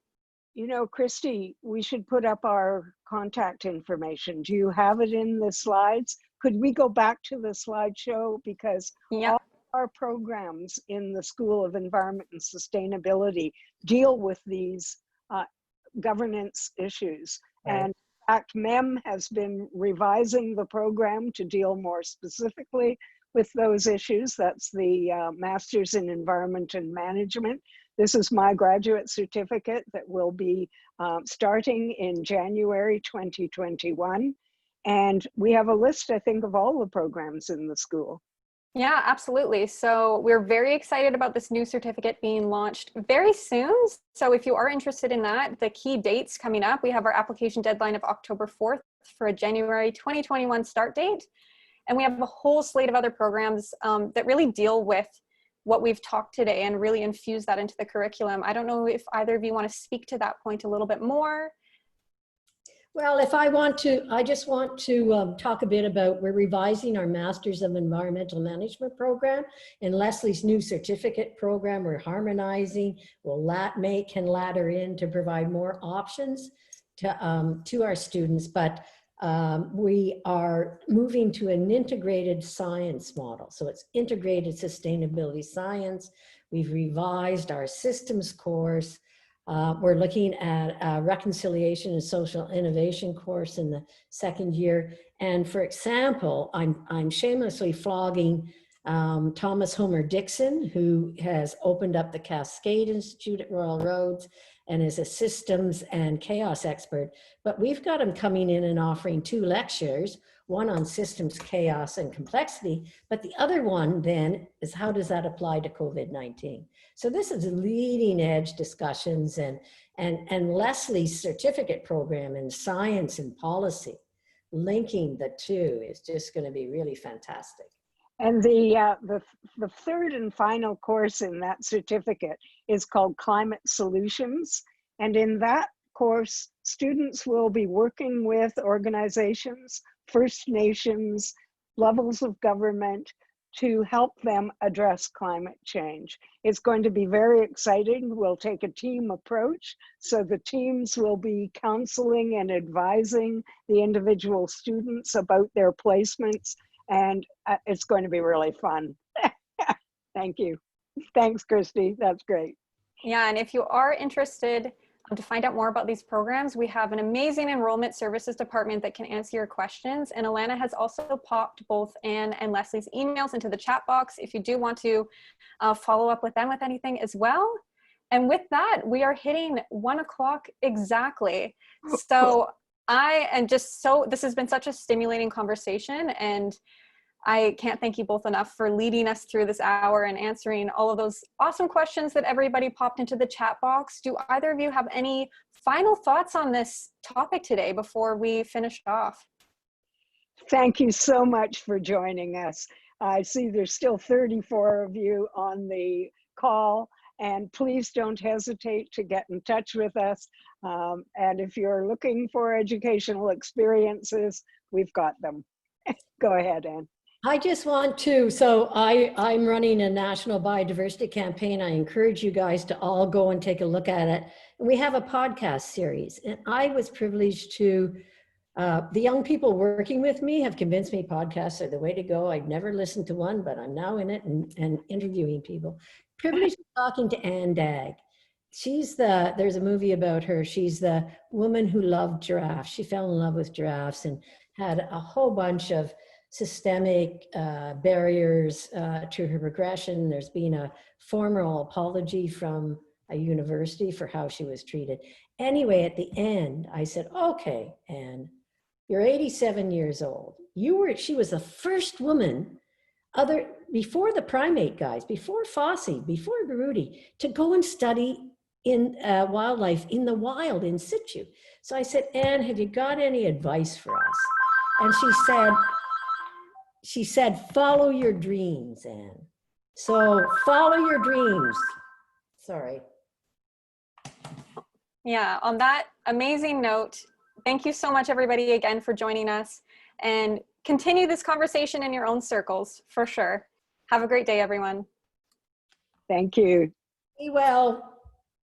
You know, Christy, we should put up our contact information. Do you have it in the slides? Could we go back to the slideshow? Because all our programs in the School of Environment and Sustainability deal with these governance issues. Right. And in fact, MEM has been revising the program to deal more specifically with those issues. That's the Masters in Environment and Management. This is my graduate certificate that will be starting in January 2021. And we have a list, I think, of all the programs in the school. Yeah, absolutely. So we're very excited about this new certificate being launched very soon. So if you are interested in that, the key dates coming up, we have our application deadline of October 4th for a January 2021 start date. And we have a whole slate of other programs that really deal with what we've talked today and really infuse that into the curriculum. I don't know if either of you want to speak to that point a little bit more. Well, if I want to, I just want to talk a bit about, we're revising our Masters of Environmental Management program and Leslie's new certificate program. We're harmonizing, can ladder in to provide more options to our students, but we are moving to an integrated science model. So it's integrated sustainability science. We've revised our systems course. We're looking at a reconciliation and social innovation course in the second year. And for example, I'm shamelessly flogging Thomas Homer Dixon, who has opened up the Cascade Institute at Royal Roads and is a systems and chaos expert. But we've got him coming in and offering 2 lectures, one on systems, chaos, and complexity, but the other one then is how does that apply to COVID-19? So this is leading edge discussions, and Leslie's certificate program in science and policy, linking the two is just going to be really fantastic. And the third and final course in that certificate is called Climate Solutions. And in that course, students will be working with organizations, First Nations, levels of government to help them address climate change. It's going to be very exciting. We'll take a team approach. So the teams will be counseling and advising the individual students about their placements. And it's going to be really fun. Thank you. Thanks, Christy. That's great. Yeah, and if you are interested to find out more about these programs, we have an amazing enrollment services department that can answer your questions. And Alana has also popped both Anne and Leslie's emails into the chat box if you do want to follow up with them with anything as well. And with that, we are hitting 1 o'clock exactly. So this has been such a stimulating conversation, and I can't thank you both enough for leading us through this hour and answering all of those awesome questions that everybody popped into the chat box. Do either of you have any final thoughts on this topic today before we finish off? Thank you so much for joining us. I see there's still 34 of you on the call, and please don't hesitate to get in touch with us. And if you're looking for educational experiences, we've got them. Go ahead, Anne. I just want to, so I'm running a national biodiversity campaign. I encourage you guys to all go and take a look at it. And we have a podcast series, and I was privileged to The young people working with me have convinced me podcasts are the way to go. I'd never listened to one, but I'm now in it and interviewing people. Privileged talking to Ann Dagg. There's a movie about her. She's the woman who loved giraffes. She fell in love with giraffes and had a whole bunch of systemic barriers to her progression. There's been a formal apology from a university for how she was treated. Anyway, at the end, I said, okay, Anne, you're 87 years old. She was the first woman, before the primate guys, before Fosse, before Garuti, to go and study in wildlife in the wild, in situ. So I said, Anne, have you got any advice for us? And she said, follow your dreams, Anne. So follow your dreams. Sorry. Yeah, on that amazing note, thank you so much, everybody, again, for joining us, and continue this conversation in your own circles, for sure. Have a great day, everyone. Thank you. Be well.